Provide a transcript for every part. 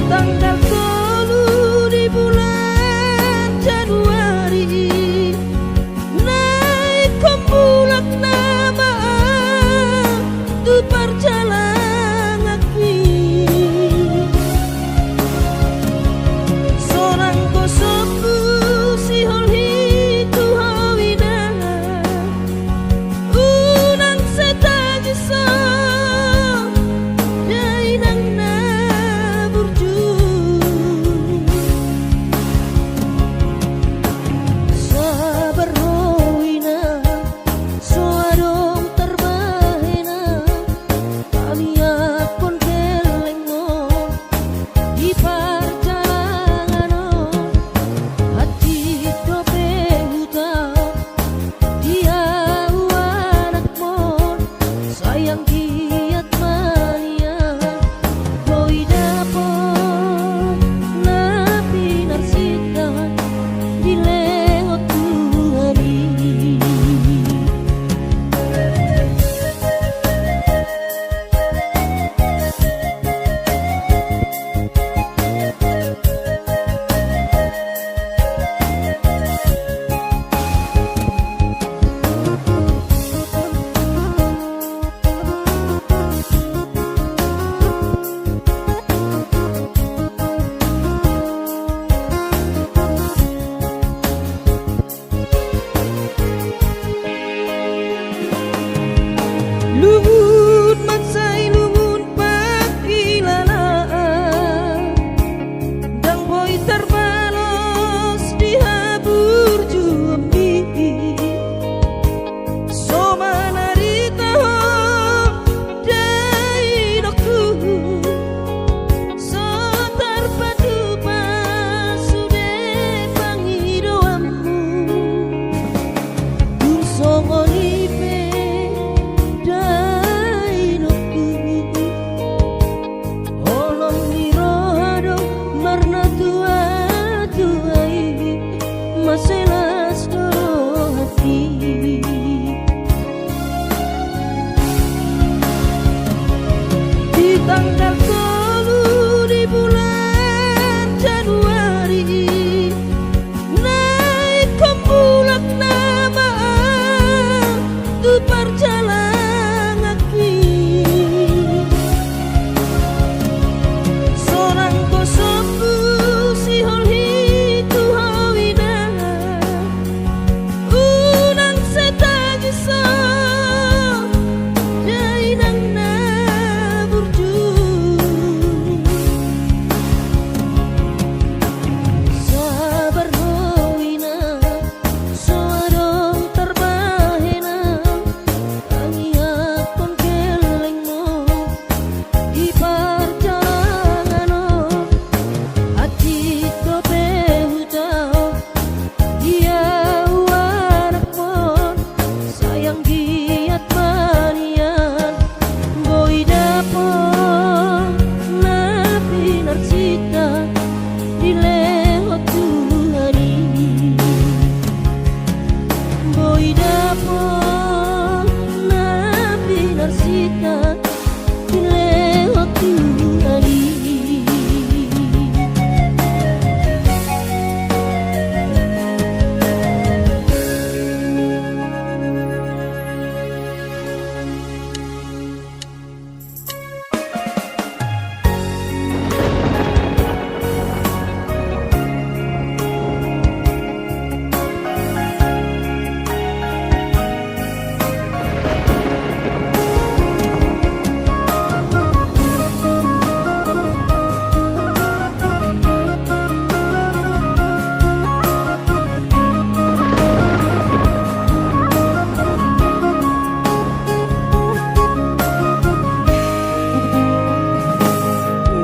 tanggal 10 di bulan Januari naik kembulak nama tu perjalanan seorang kosoku si holhi tu hawina unang setaji so dainang na burju sabar howina soadong terbahena kaliat pun keleng mo di perjalanan hati dope hutang dia anak mon sayang giat mania boy dapon napi narsita dilewat hari luhut mansai luhut pakilalaan dang boy terbalos di habur jumbi so manarita ho dai doku so terpadu pasude pangidoammu dun songonipe maselas doro hati di tanggal 10 di bulan Januari naik kembulak nama tu perjalanan seorang kosoku si holhi tu hawina unang setaji so dainang na burju sabar howina soadong terbahena kangiat pun keleng mo di perjalanan hati dope hutang dia anak mon sayang giat manian boy dapon napi narsita dilewat hari boy dapon napi narsita dilewat hari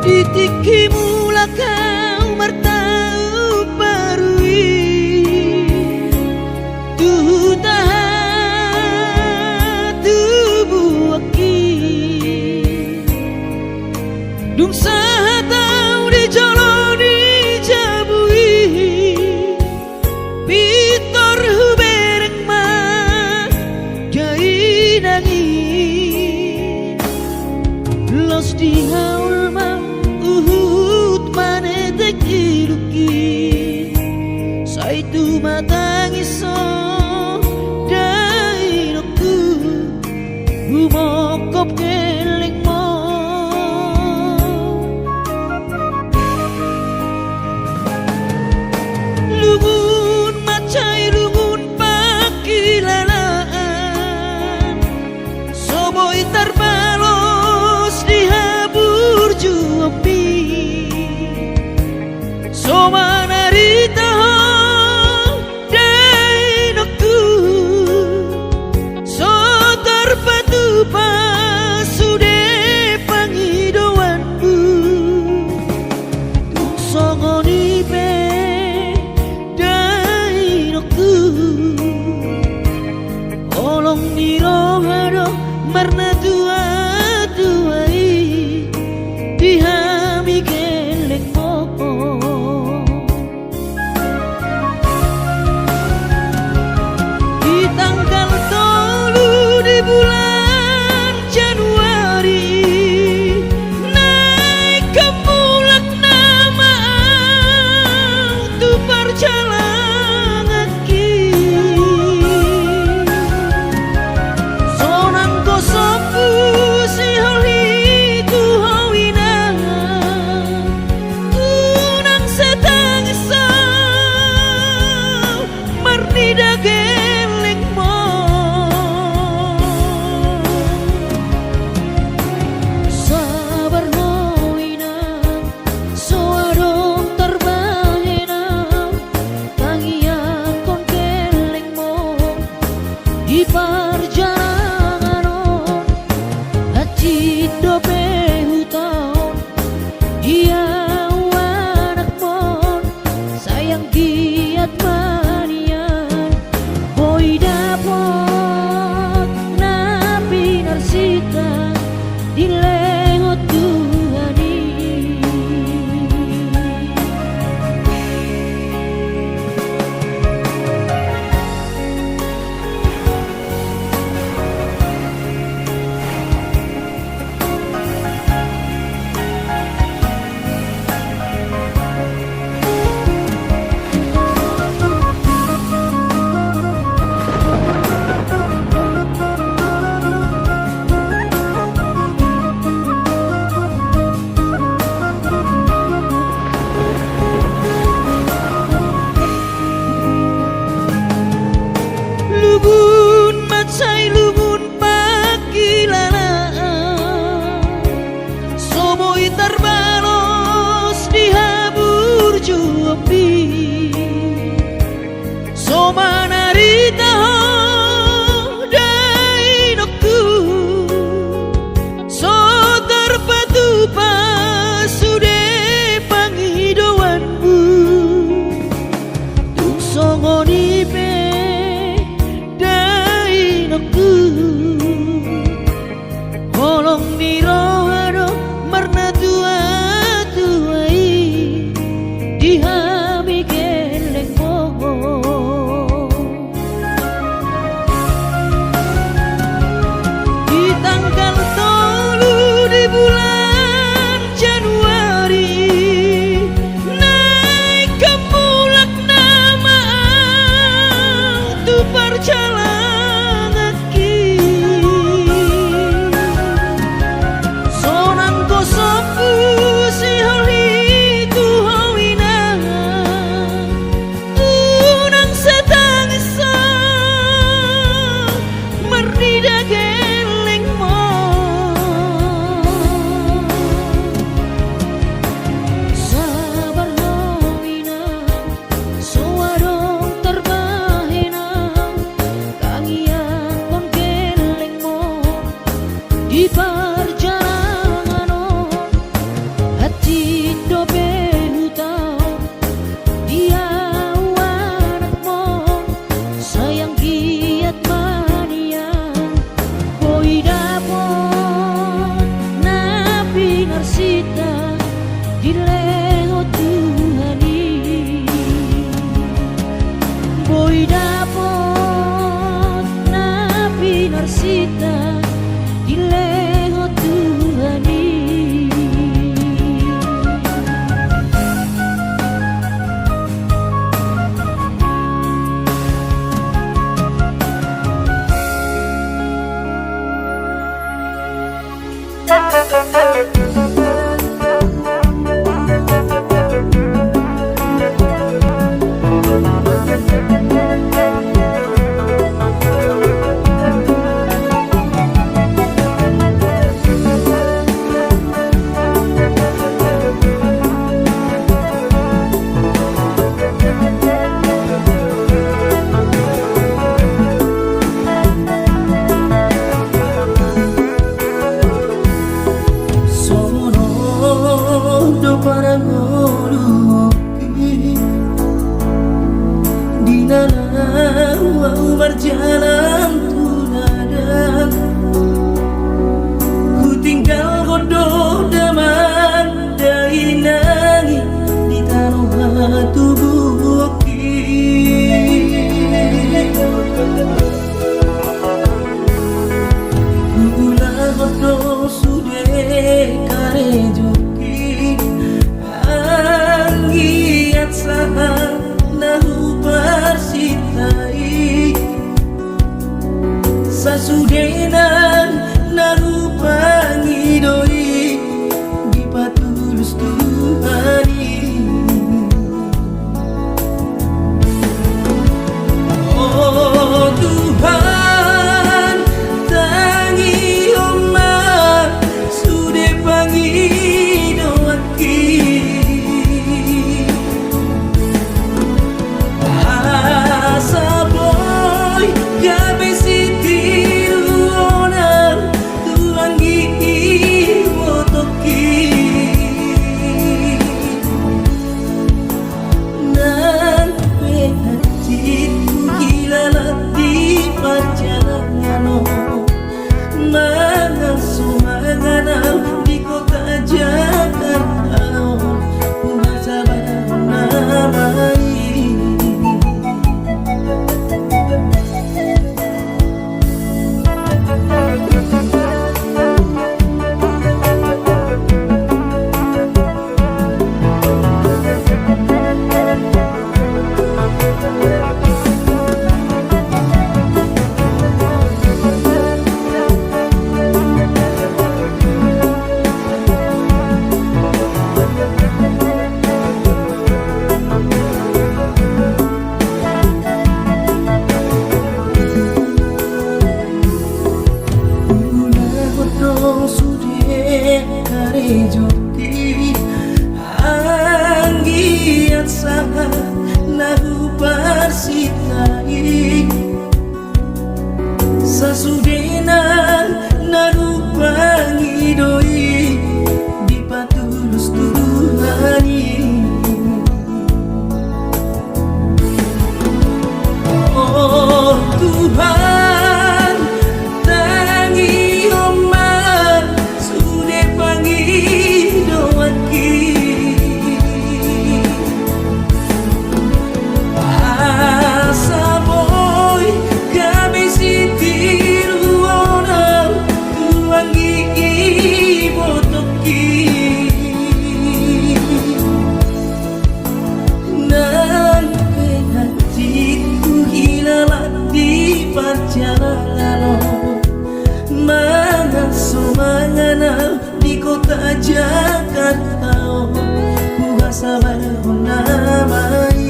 Ditikimu kau mertau barui tuh tahan tubuh aki dung sahatau di jolo di jabui pitor hubereng mah jai nangi los di haul mah matangiso dainoku bumokop keling mo lungun macai lungun pakilalaan soboi terbalos dihabur juapi somana ritaho dainoku so terpatu pasude pangidoanku tung songoni pe dainoku olong nirohado marna dua duai dihami geleng mo di tanggal 3 di bulan Januari naik ke mulak nama tu perjalanan ki sonang kosoku si holi ku hawina tunang setangisa marnida geleng mo sabar hoina soarong terbahena tangian kon geleng mo di perjalanan hati dope hutaon dia anak mon sayang giat manian boy dapot napi narsita di lengot Tuhani lungun macai lungun pakilalaan soboi terbalos dihabur juapi somana ritaho dainoku so terpatu pasude pangidoanmu tung songoni pe dainoku holong nirohado marna tua tuai dihami geleng mo mau berjalan tunadan, ku tinggal bodoh daman dari nangi di tanah tubuh gula bodoh sudah kare joki anggiat saha nahu persitai sasudenan nahu pangidoi di patulus Tuhani. Oh Tuhan, tangi omah sudah pangidoaki asa boy gabe sitiru onar tuangi wotoki nan penatiku hilalati perjalanan mana sumanganal di kota Jakarta masa namai. Anggiat saha nahu persitai sasudenan nahu pangidoi di patulus Tuhani. Oh Tuhan, tangi omah sudah pangidoaki asa boy kami sitiru onar tuangi botoki nan hatiku hilalati perjalanan mana sumanganal di kota Jakarta ku rasa namai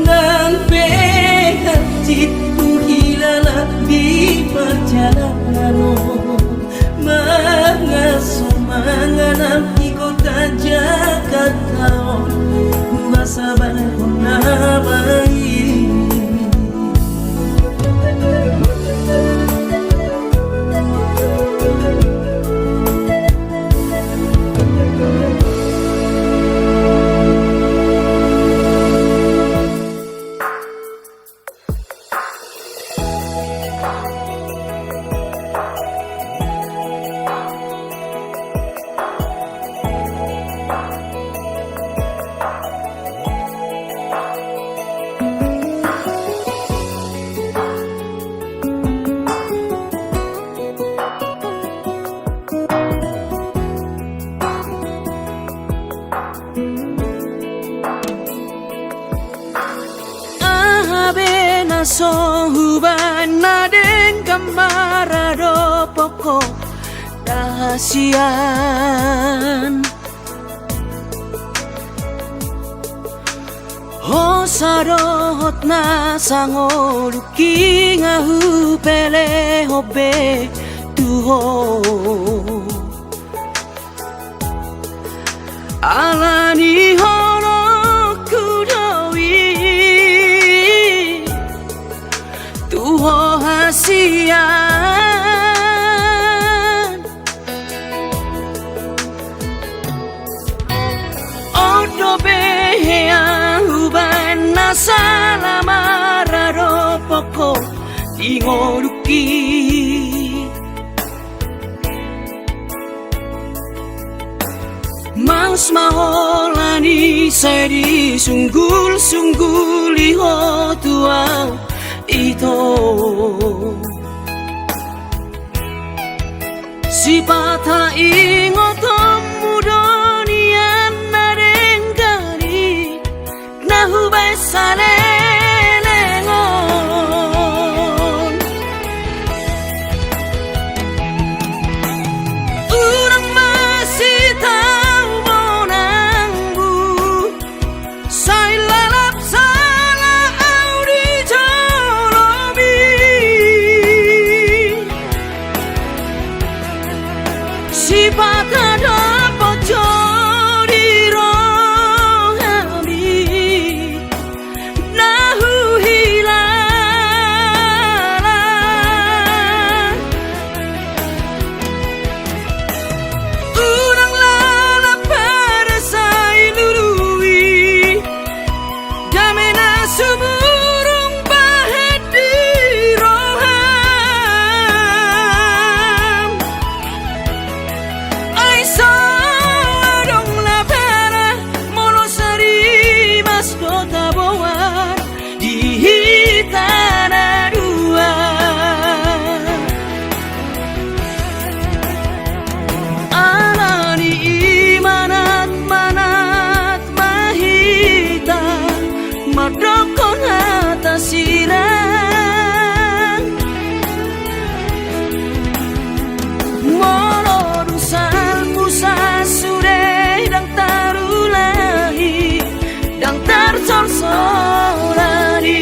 nan hatiku hilalat di perjalanan mana sumanganal di kota Jakarta ku rasa namai. Sohuban naden kamarado pokok dahasian Hosarohot na sangoluki ngahu pele hobe tuho alani horo kudowi tuho hasian odo behean salamara poko ingoruki Mas maholani seri sunggul liho tuang ito Sipata ingotom mudonian narengkari Nahubay salengon Urang masih tahu monangbu Say lalap salah audi jolomi Sipata dapat jodi rohami Nahu hilala Urang lala pada say lului Damena suburung bahet di roham Ay sawadong lapera monosari mas kota bawah di hitana dua Anani manat mahita madokon hata sirang Molorusan musa sure dang tarulahi dang tarsorsorani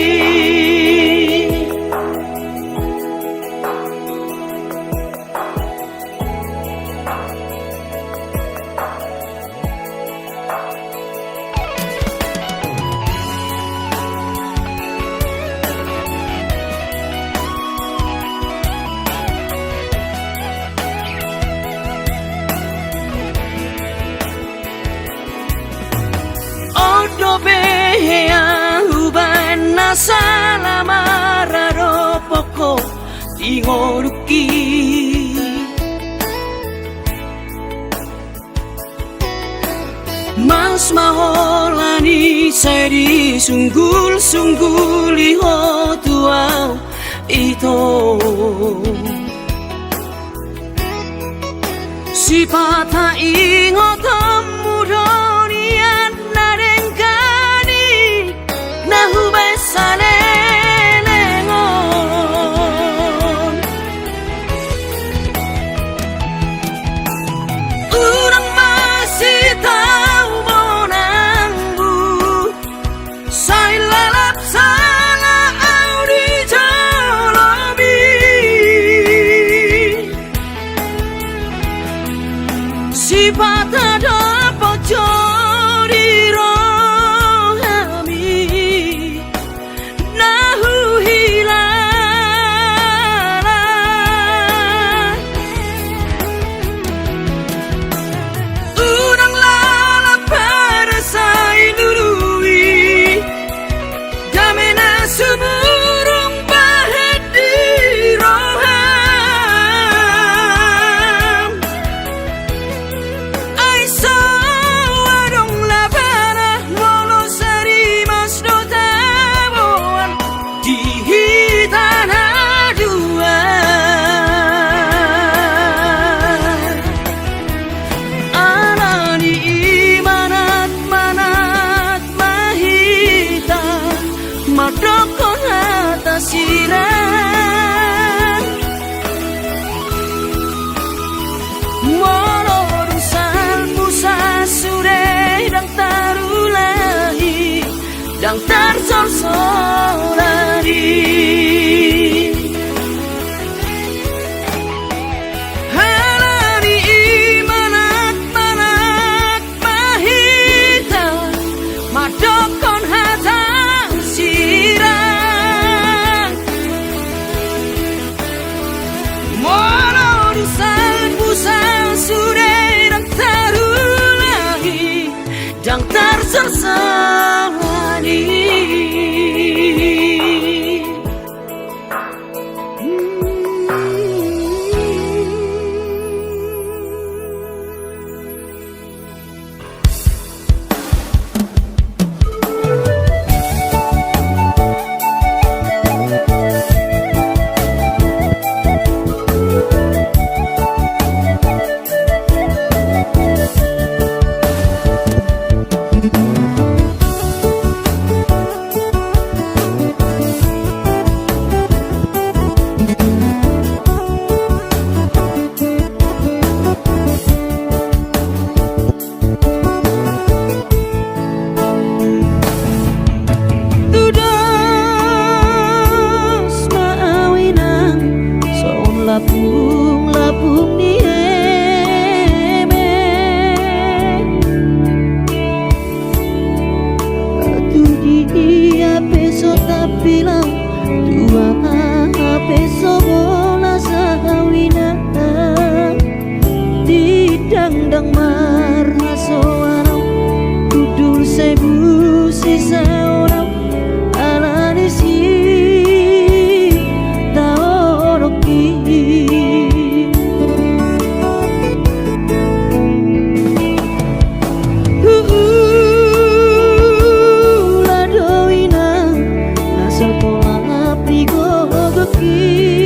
Odo behea uban salamara poko ingoruki Mas maholani seri sunggul liho tuau ito Sipata ingotom mudonian narengkani Nahubay salengon Urang masih tahu monangbu Say lalap salah audi jolomi Sipata dapat jodi rohami Nahu hilala Urang lala pada say lului Damena sumurung bahet di roham Ay sawadong lapara monosari mas dotaboan di hitana dua Anani manat mahita madokon hata sirang Molorusan musa sure dang tarulahi dang tarsorsorani Halani manat mahita madokon hata sirang Molorusan musa sure dang tarulahi dang tarsorsorani Bang marna soarau kudul sebu sisa orang alani si taoroki ladoina asal pola pigo goki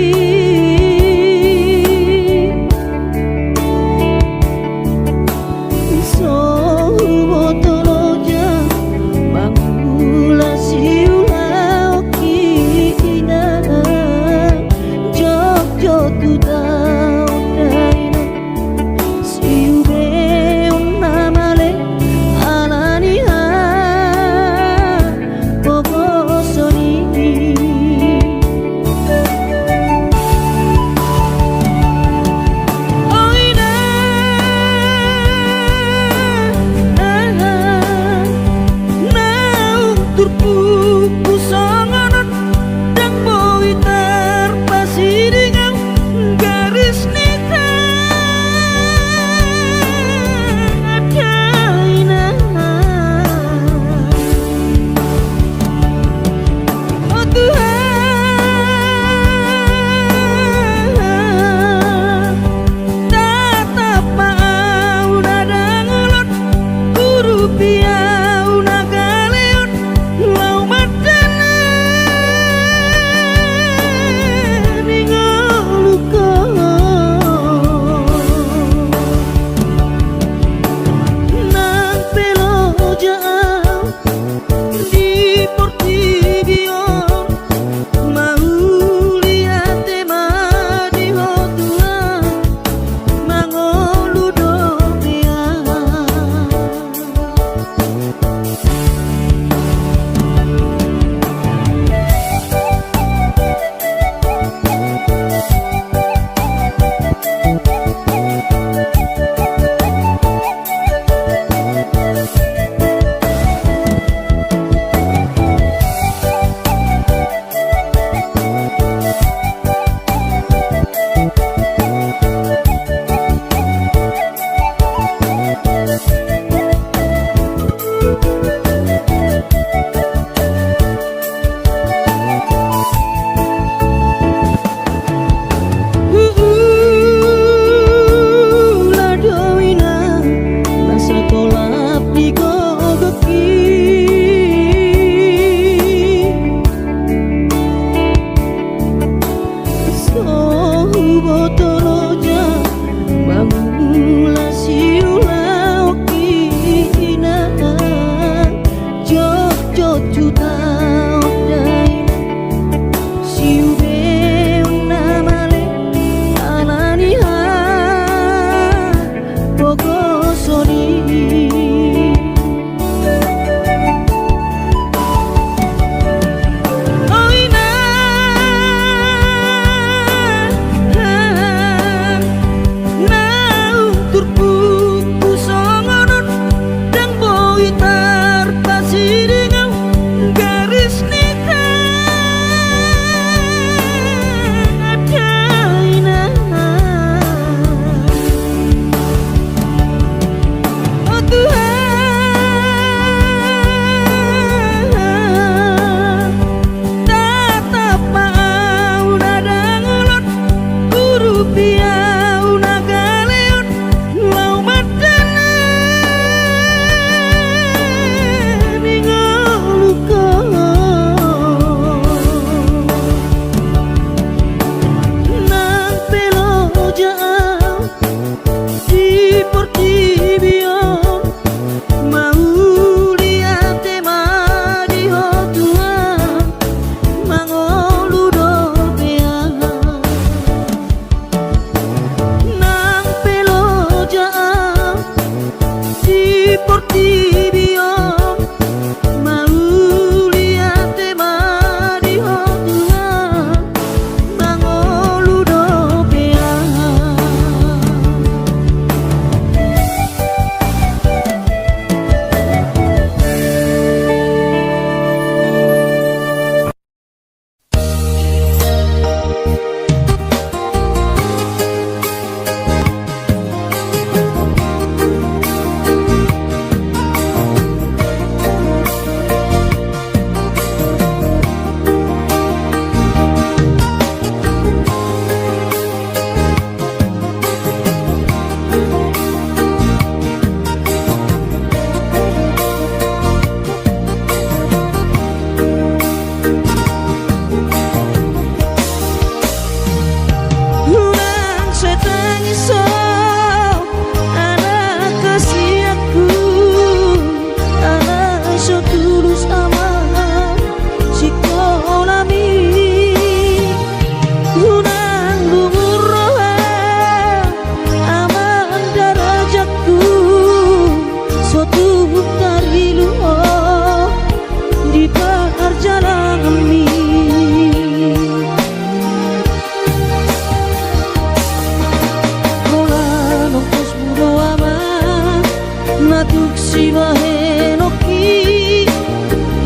Natuk sibahe no ki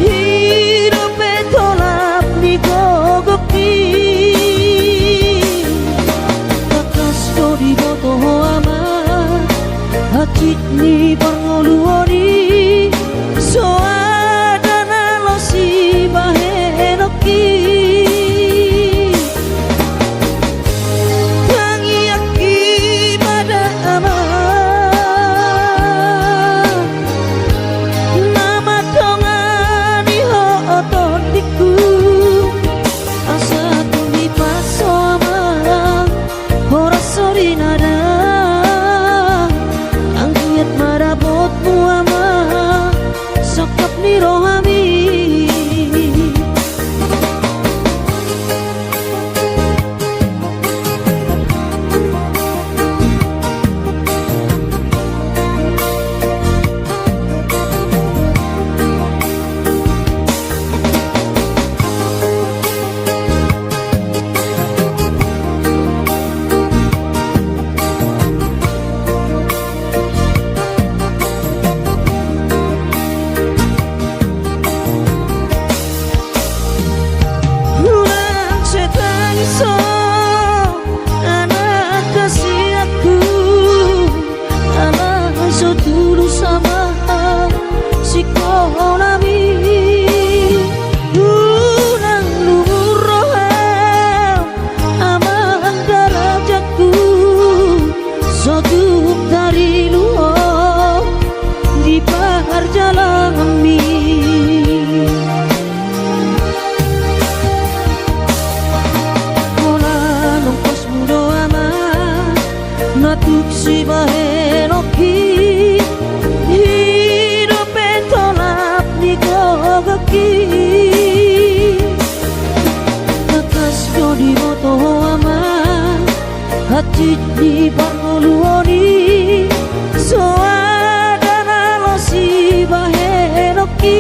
hidupe tolap ni gogoki kakas ko di boto ama hacit ni pangoluoni so adana lo sibahe no ki tangi aki pada ama Natuk sibahe no ki hidupe tolap ni gogoki kakas ko di boto ama hacit ni pangoluoni so adana lo sibahe no ki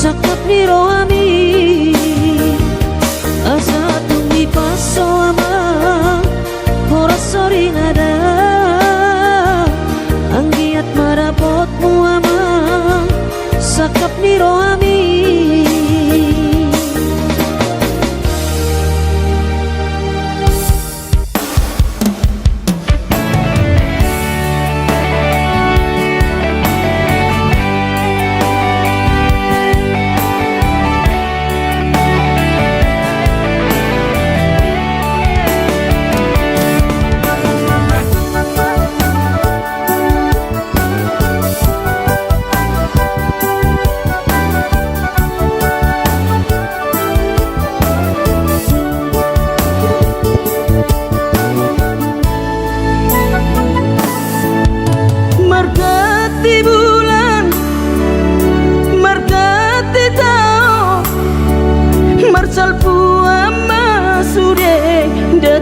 sakap ni roami asa tumi paso ama horas sori nada anggiat marapot mu ama sakap ni roami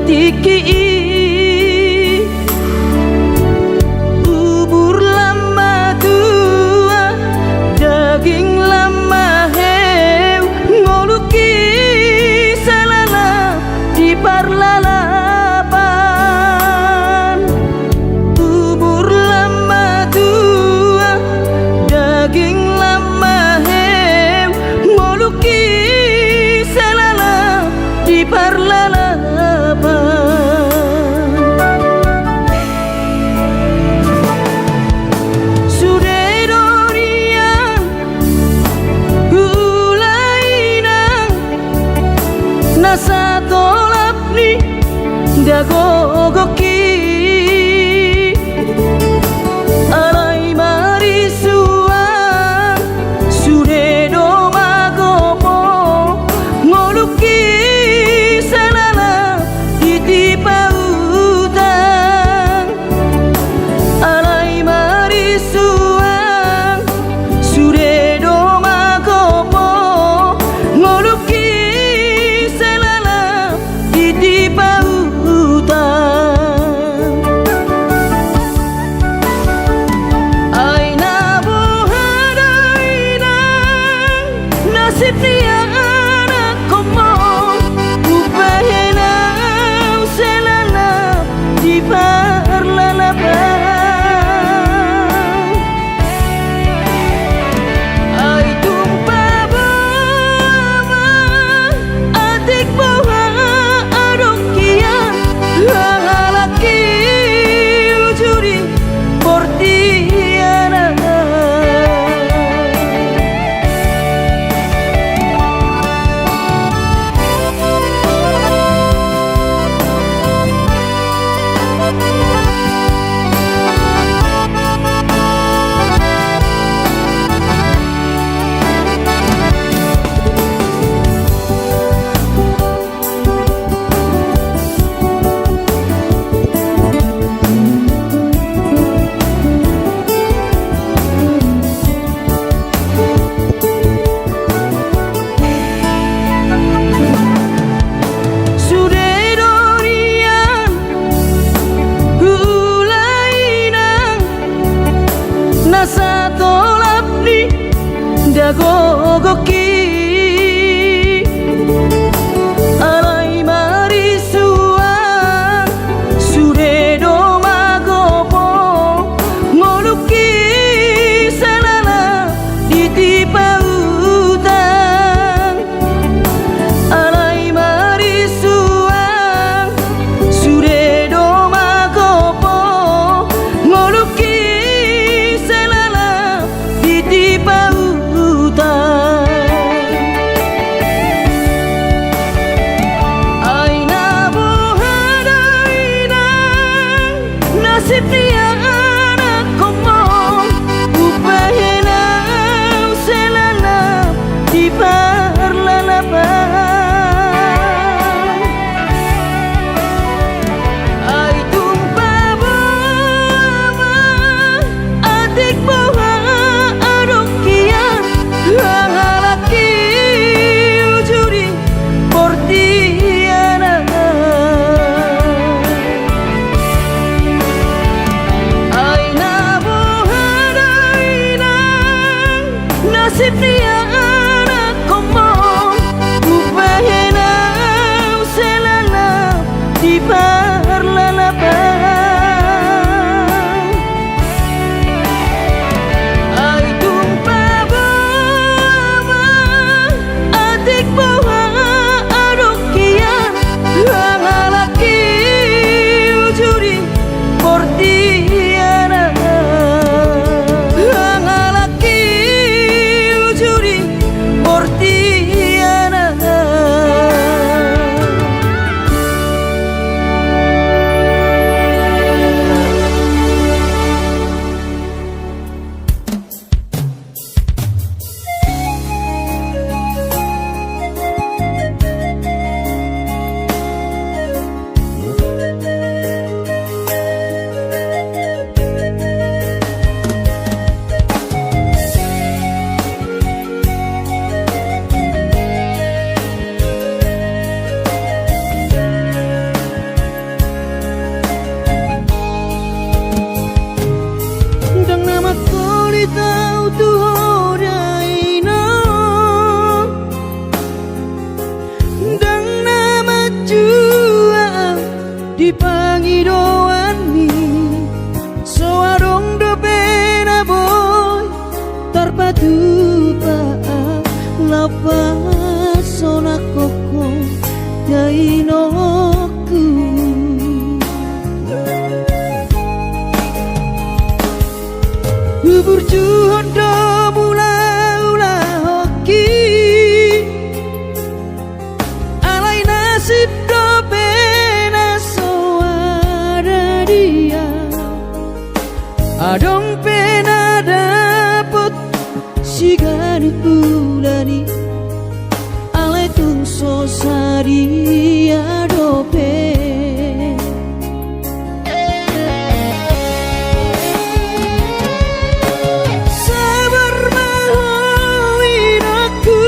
Tiki bubur lama tua daging lama heu ngoluki salala di parlalapan bubur lama tua daging lama heu ngoluki salala di parlalapan nasa tolap ni dagogoki alai marisuan sude do magomo ngoluki salala titipa utang alai marisuan sude do magomo gogoki alai marisuang sure do magopo ngoluki salala ditipa utang alai marisuang sure do magopo ngoluki salala ditipa utang aina bohadaina nasib dia anak komong upahena selana di parlalaban ai tumpa boama adik boha adokian hangalaki ujuri portiana aina bohadaina nasib dia anak komong upahena selana di parlalaban ai tumpa boama adik boha adokian hangalaki ujuri portiana hangalaki ujuri portiana Dang nama koli tau tu hodaina dang nama jua dipangi doani soarong do pena boy tarpatu pa lapa sona koko dainoku Ubur juhon do mula-ula hoki alai nasib do pena soada dia adong pena dapot sigani ulani alai tung so sadia do sabar mahoin aku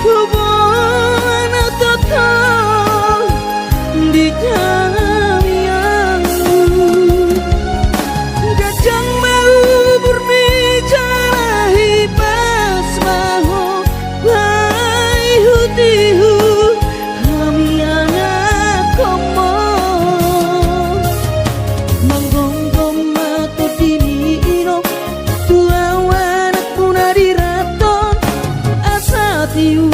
hubungan total di kamianmu gajang mau berbicara hipas maho hai hutihu kami anak komo manggonggong mato diniro tuawan aku nadiraton asa tiu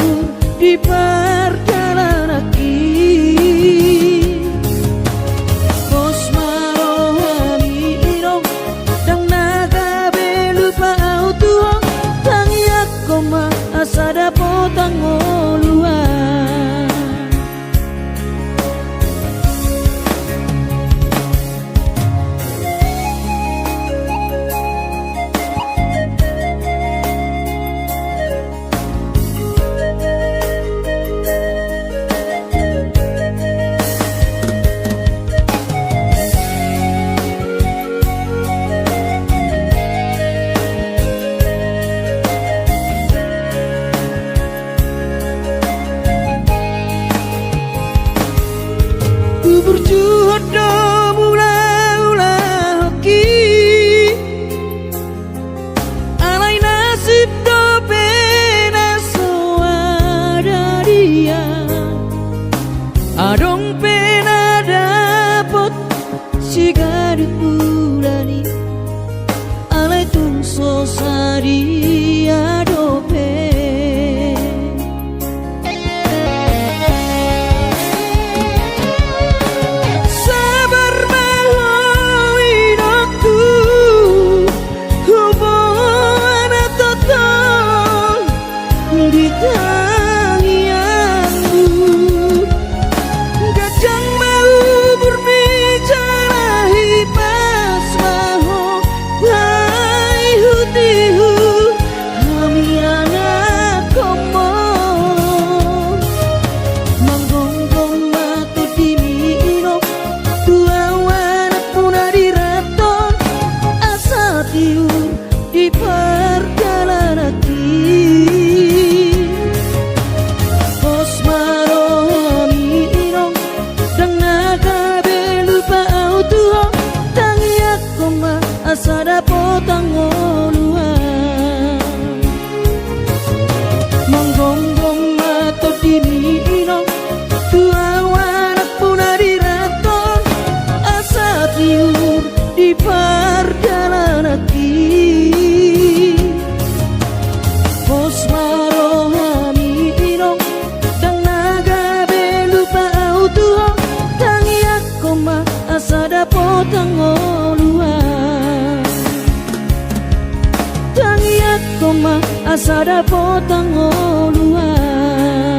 di perjalanan Kos marohami irong dang naga belupa autuong tangi aku ma asa dapotang ngoluan di tangianmu. Kadang mau berbicara hipas maho bai hutihu kami anak komo manggonggong matu dimino tua wanak puna diraton asa tiur di perjalanan Pos marohami irong dan naga belupa autuho tangi aku ma asada potang oluan manggonggong mato dimi irong tua wanak puna diraton asa tiur di perjalanan Pos marohami irong dan naga belupa autuho tangi aku ma asada potang oluan tangi aku ma asada potang oluan.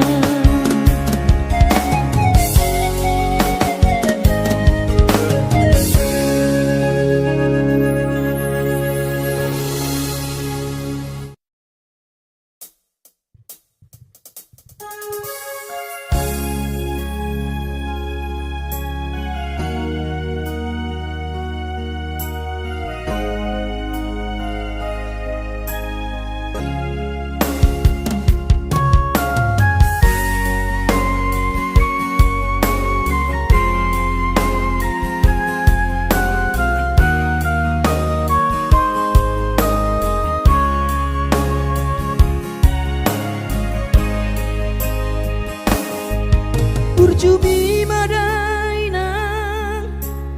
Urjubi madaina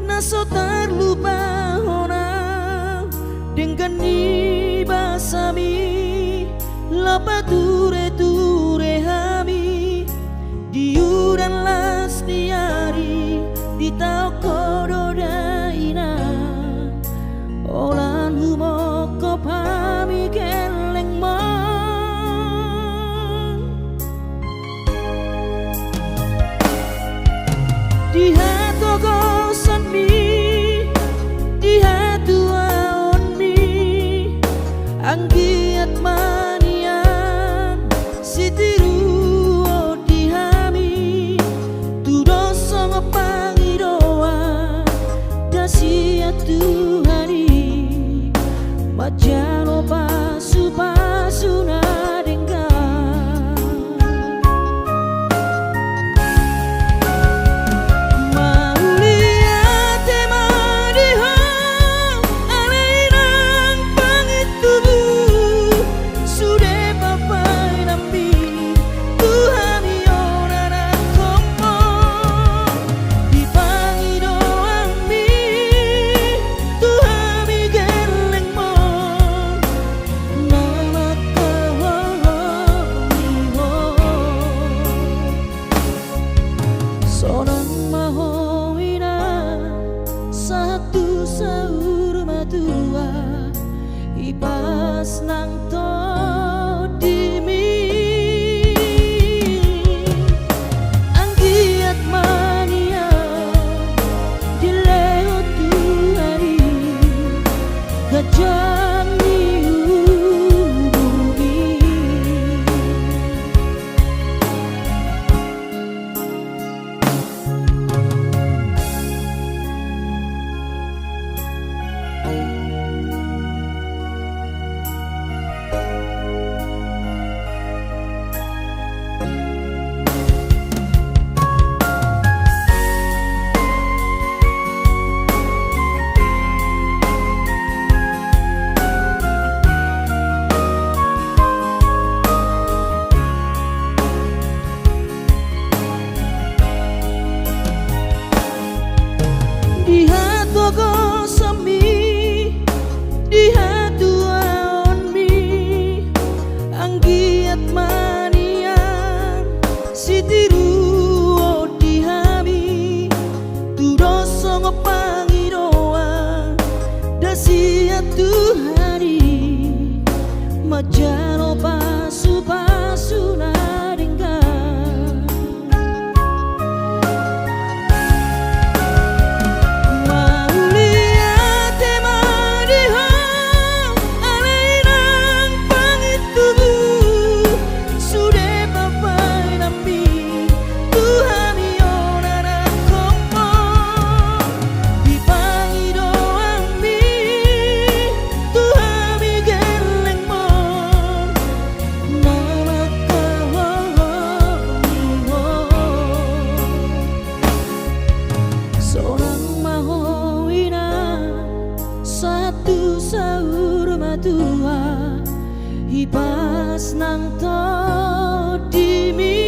naso terlupa hona dengan ni basami lapa ture ture hami diuran las diari di tau kododaina olan humoko pami keleng mo di hatu gosan mi di hatu aon mi anggiat manian sitiru di hami tudo songo pangidoa dasia Tuhani majano pasu pasu na ipas nang to dimi anggiat mania dileo Tuhani gajang niubi Tuhani majano pasu pasu nang to dimi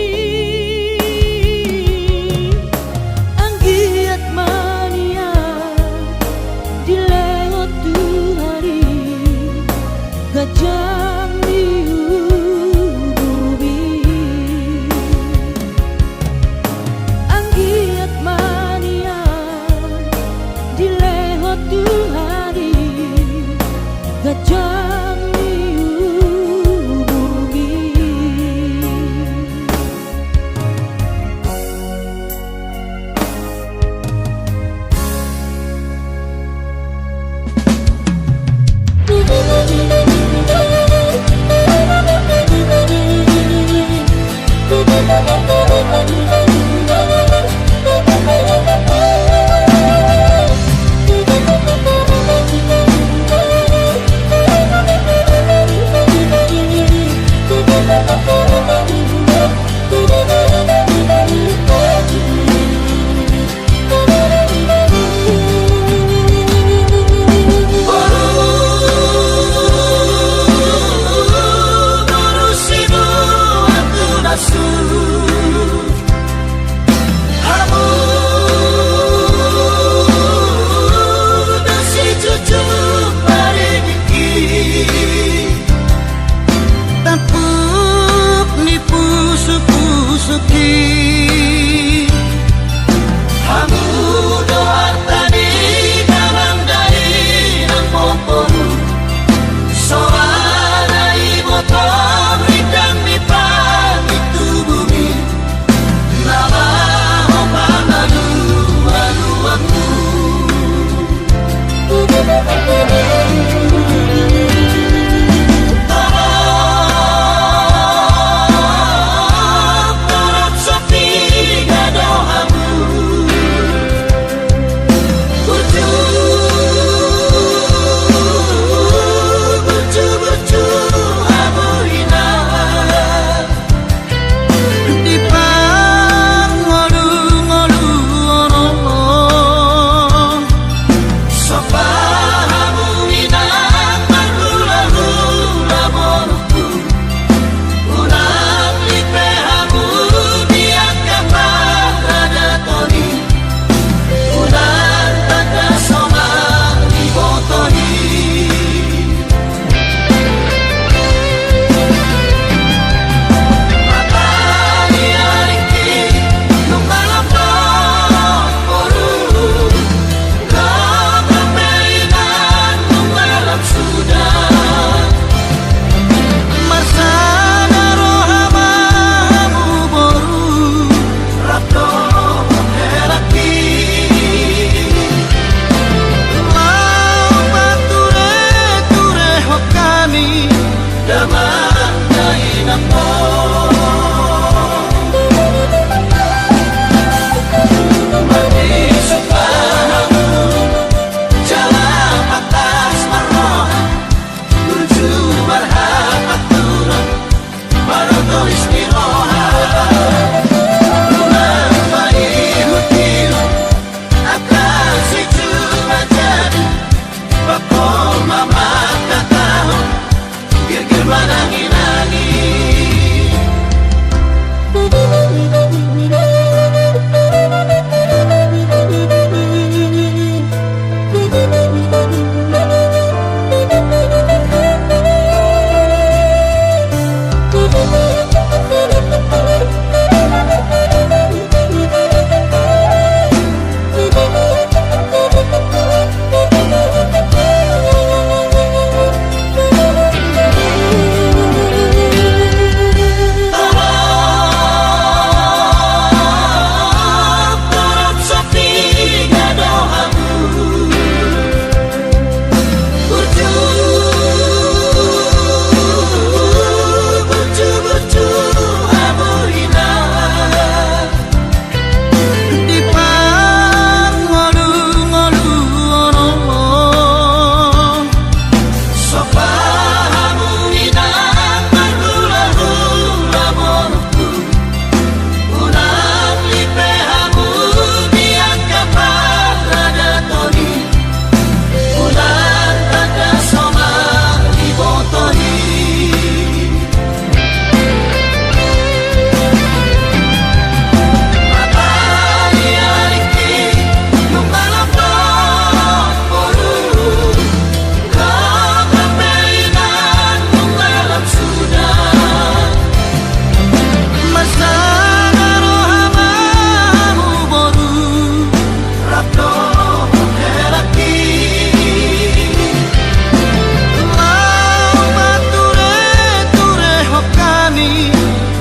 anggiat mania dilewat tu hari gajah diubi anggiat mania dilewat tu hari gajah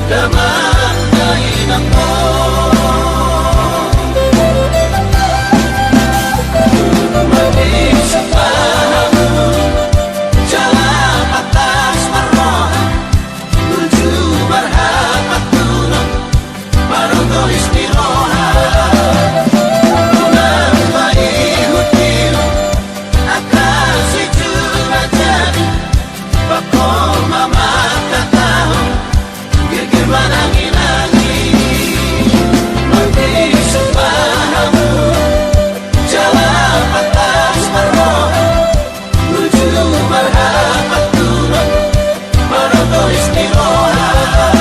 Damang kailang mo Mag-isip pa mo Jalan atas marmohan Menuju marhat patulog Marondo istirohat Unang maihut-ihut Akan si cuma jadi Bako mamakatahon Gigil manangin-angin Mag-isip pa mo Jalan atas marmohan Menuju marhat patulog Marondo istirohat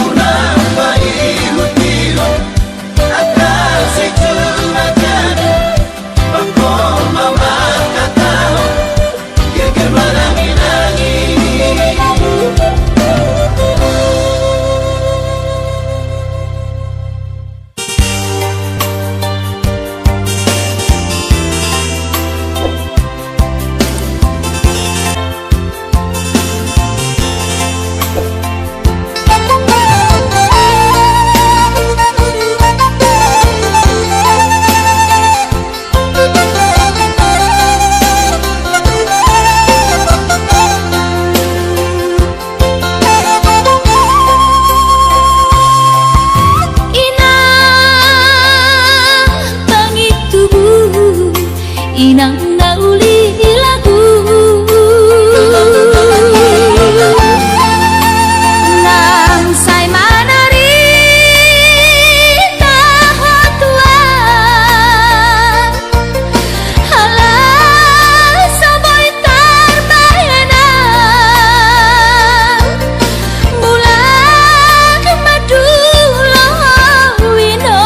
Unang maihut-ihut Akan si cuma jadi Bako mamakatahon Gigil manangin-angin Inang nauli lagu Nang say manari tahatuan Halah saboy tarbayanan Bulan madulo wino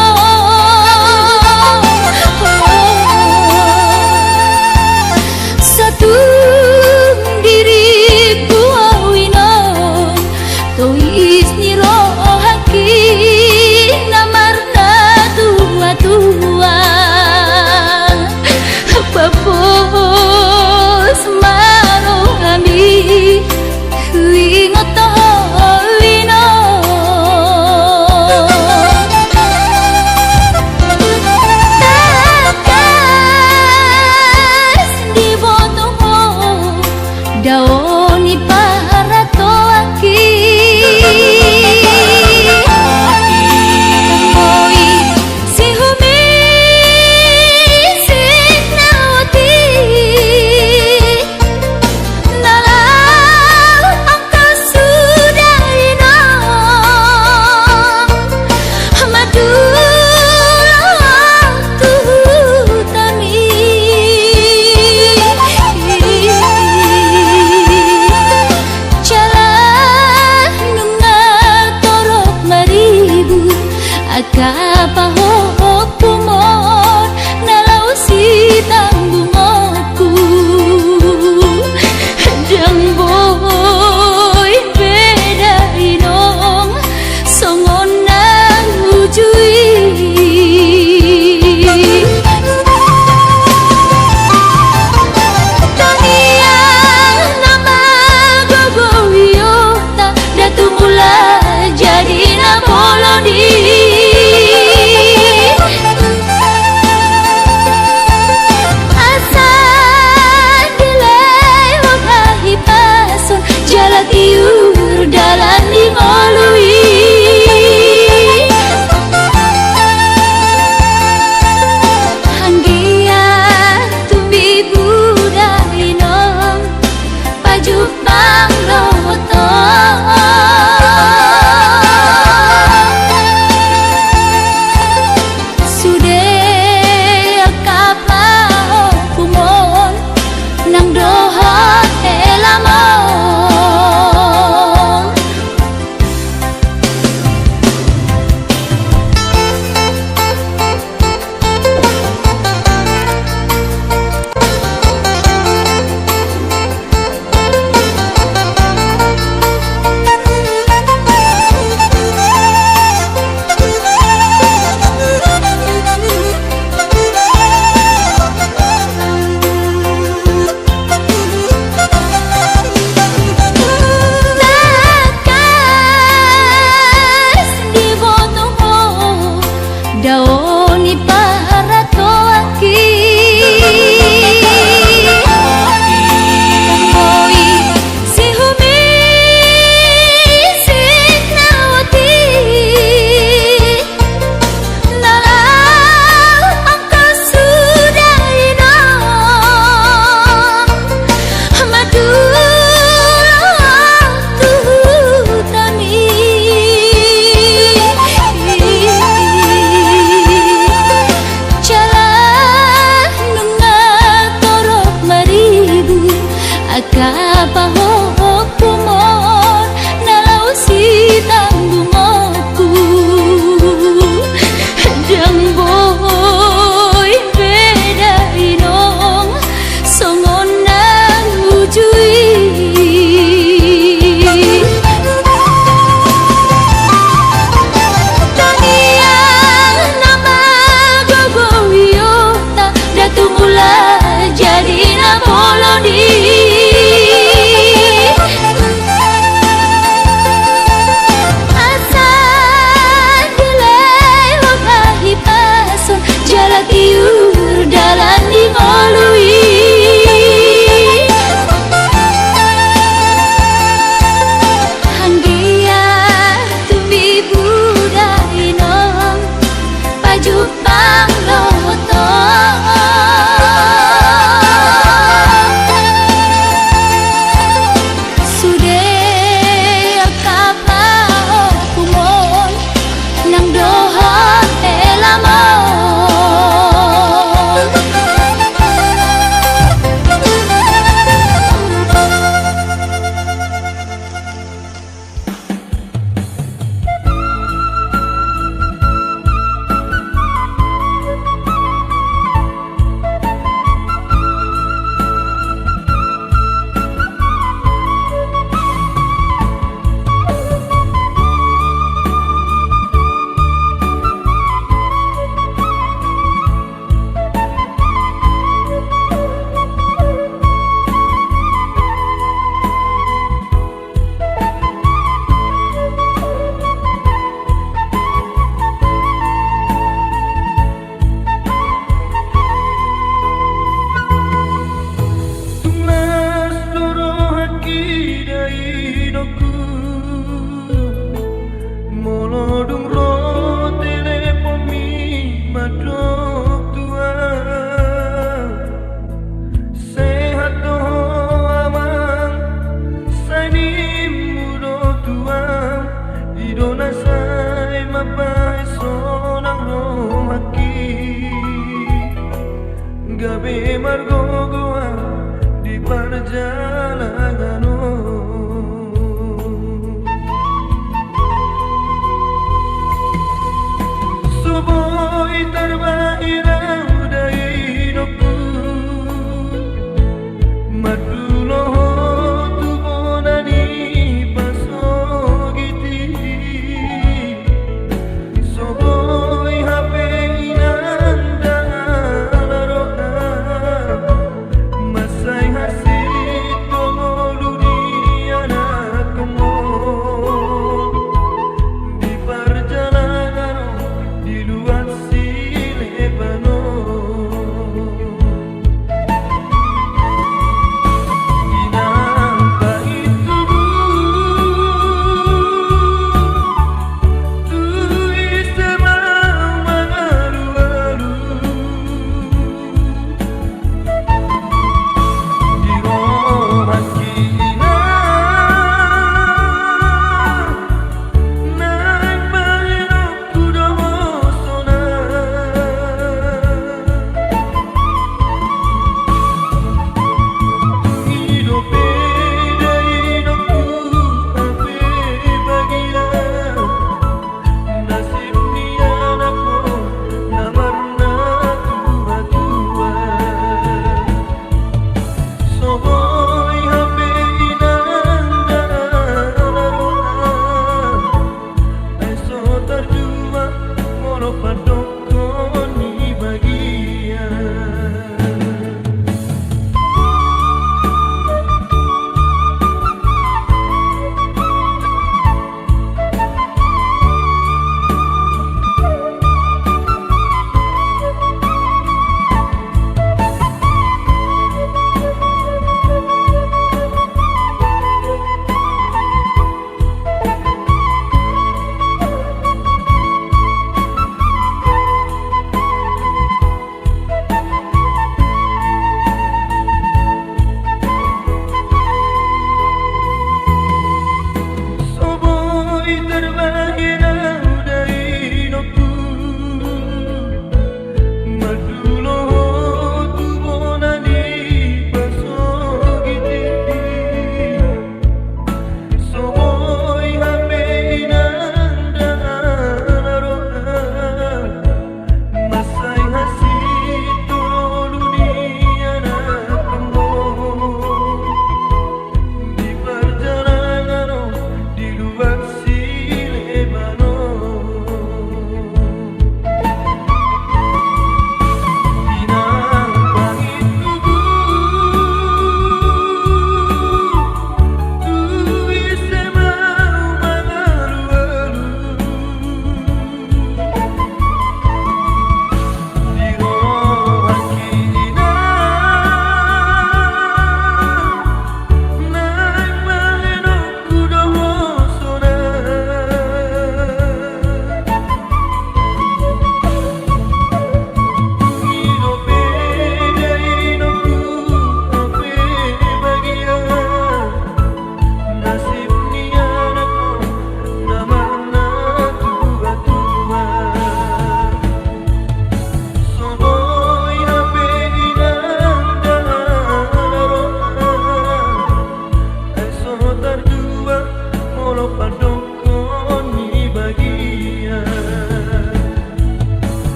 molo padokon ni bagia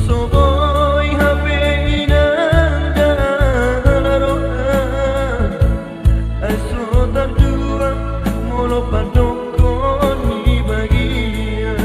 soboy hape inanda laroa aso tardua molo padokon ni bagia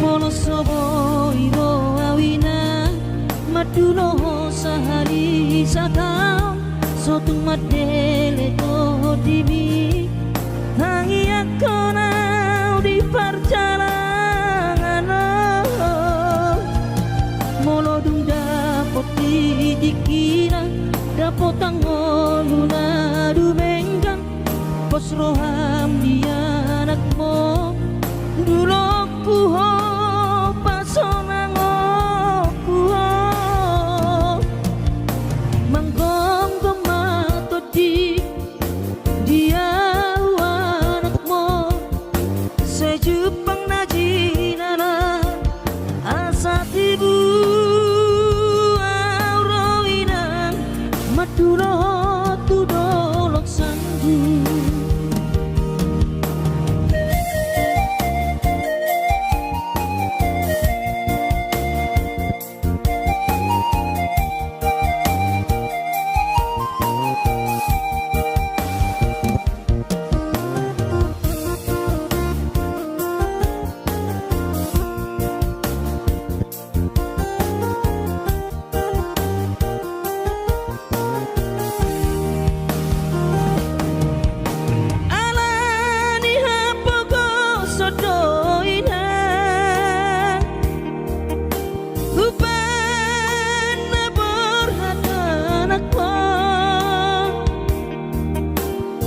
Mono sobo iro awina madulo sahari sakau sotung madele to dimi tangi akona di perjalanan mono dung dapot dikina dapot tangoluna dumenggang pos roham dia anakmu dulok puho pasonango puho manggong gemato di dia anakmu sejupang najinana asat ibu aurawinang maduro tudolok sanggu.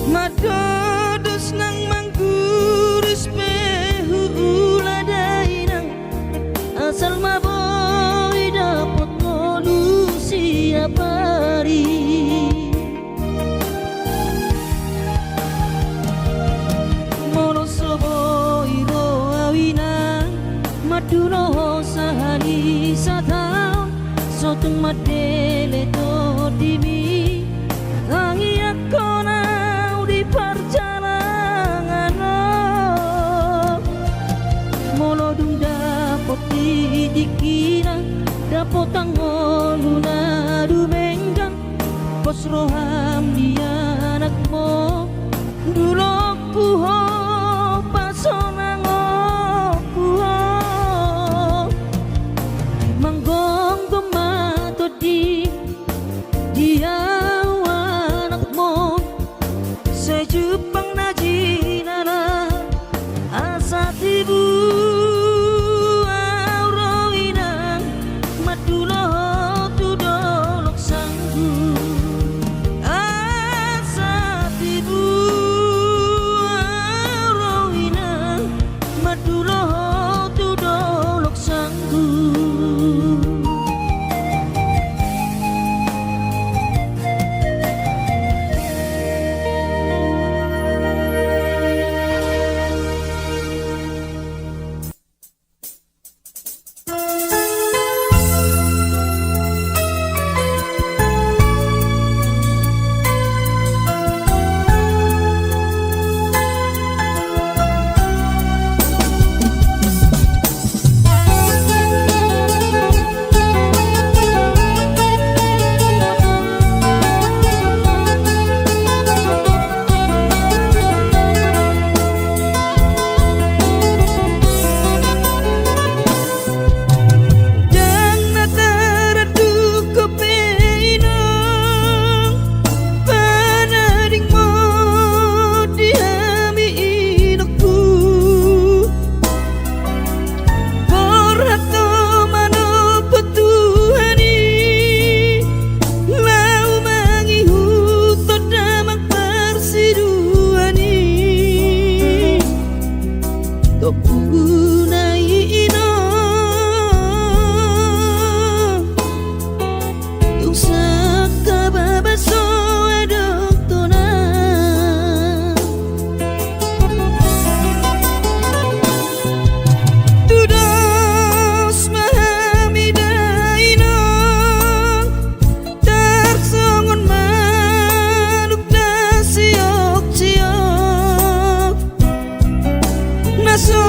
Madodos nang mangguris pehu uladainang Asal maboy dapat ngolu siapari Mono sobo iro awina maduno sahani satau sotung madele to dimi tangi akona di perjalanan mono dung dapot dikina dapot tangoluna dumenggang pos roham dia anakmu dulok puho pasonango puho manggong gemato di dia anakmu sejupang najinana asat ibu aurawinang madulo tudolok sanggu asat ibu aurawinang madulo tudolok sanggu. Naso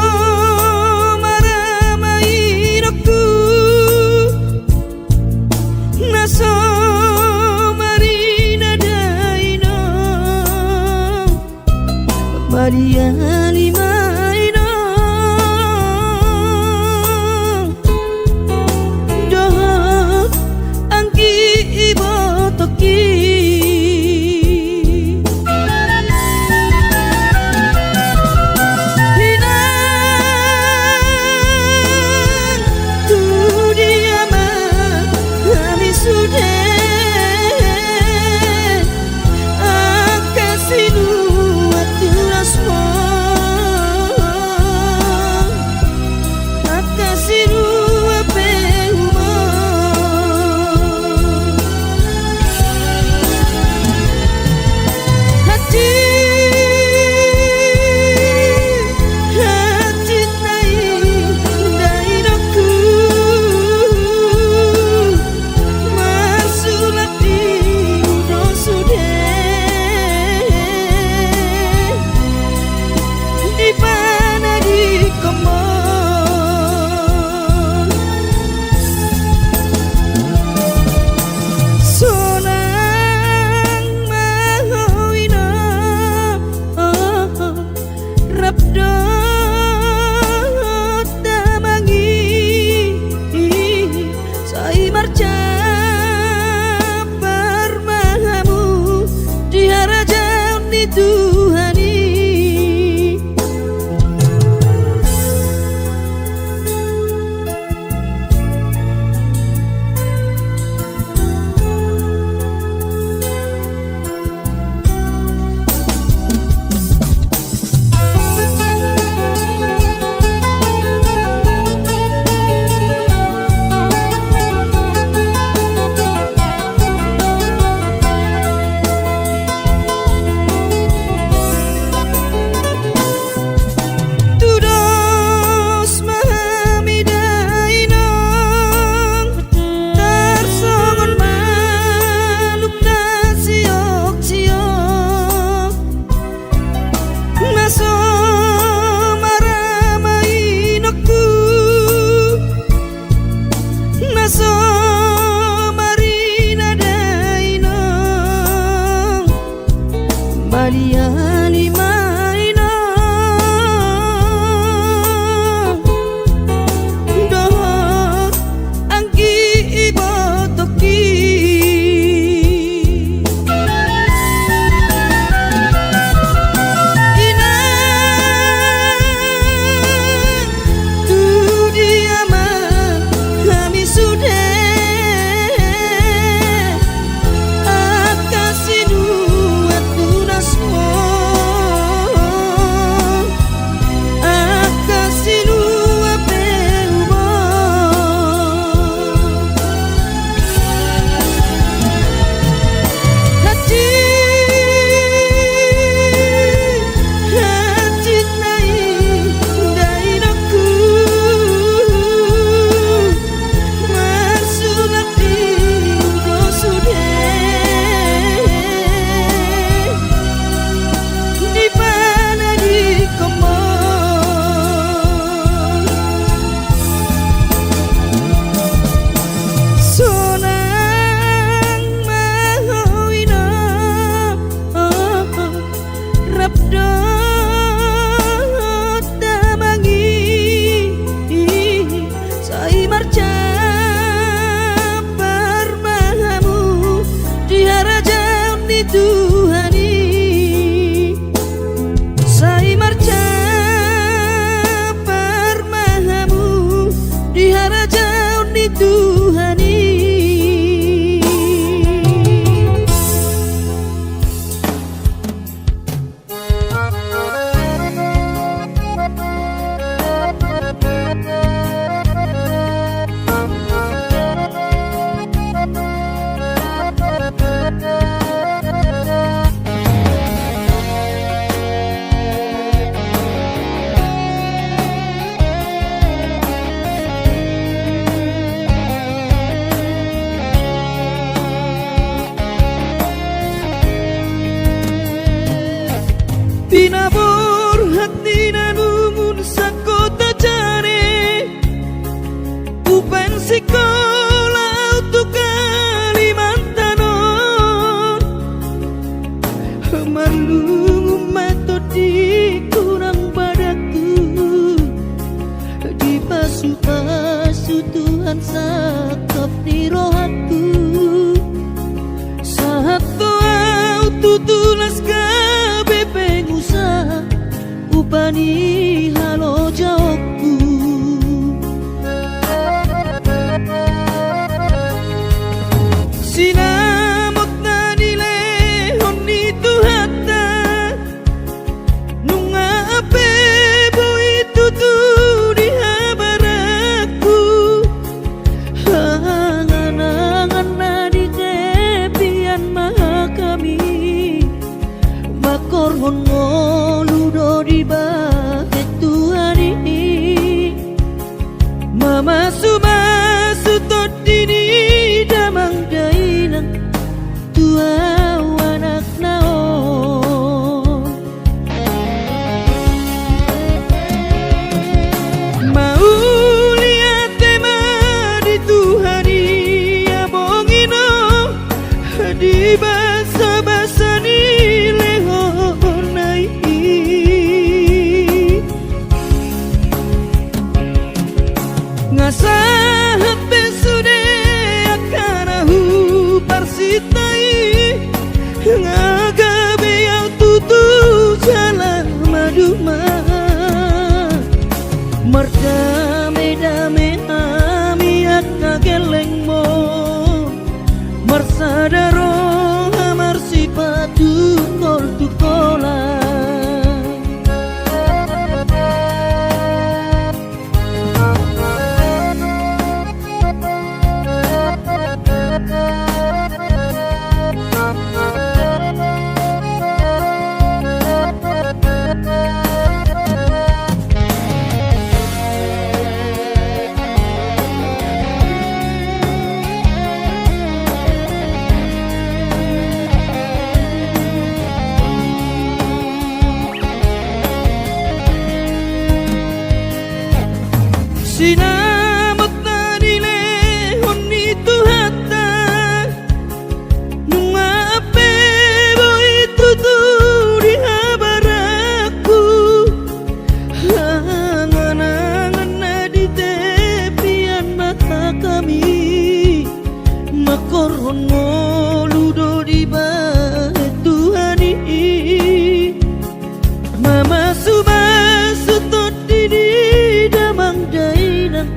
ni halo jawabku. Sinamot na nile honi tuhata nunga ape boy tutu di habaraku Angan-angan na di tepian maha kami makorhon ngoludo di bahet Tuhan ini Mama sumasu todini damang dainang tua anak nao mau lihat tema di Tuhani ya bongino di basa-basa ni lehonai ngasahat besude akanahu parsitai ngagabe yang tutu jalan maduma merdame-dame ami akna geleng mo marsadaro amar sipatu kol tukola Sinamot na nile honi tuhata nunga ape boy tutu di habaraku angan-angan na di tepian mata kami makorhon ngoludo di bahet Tuhan ini Mama sumasu todini damang dainang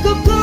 cukup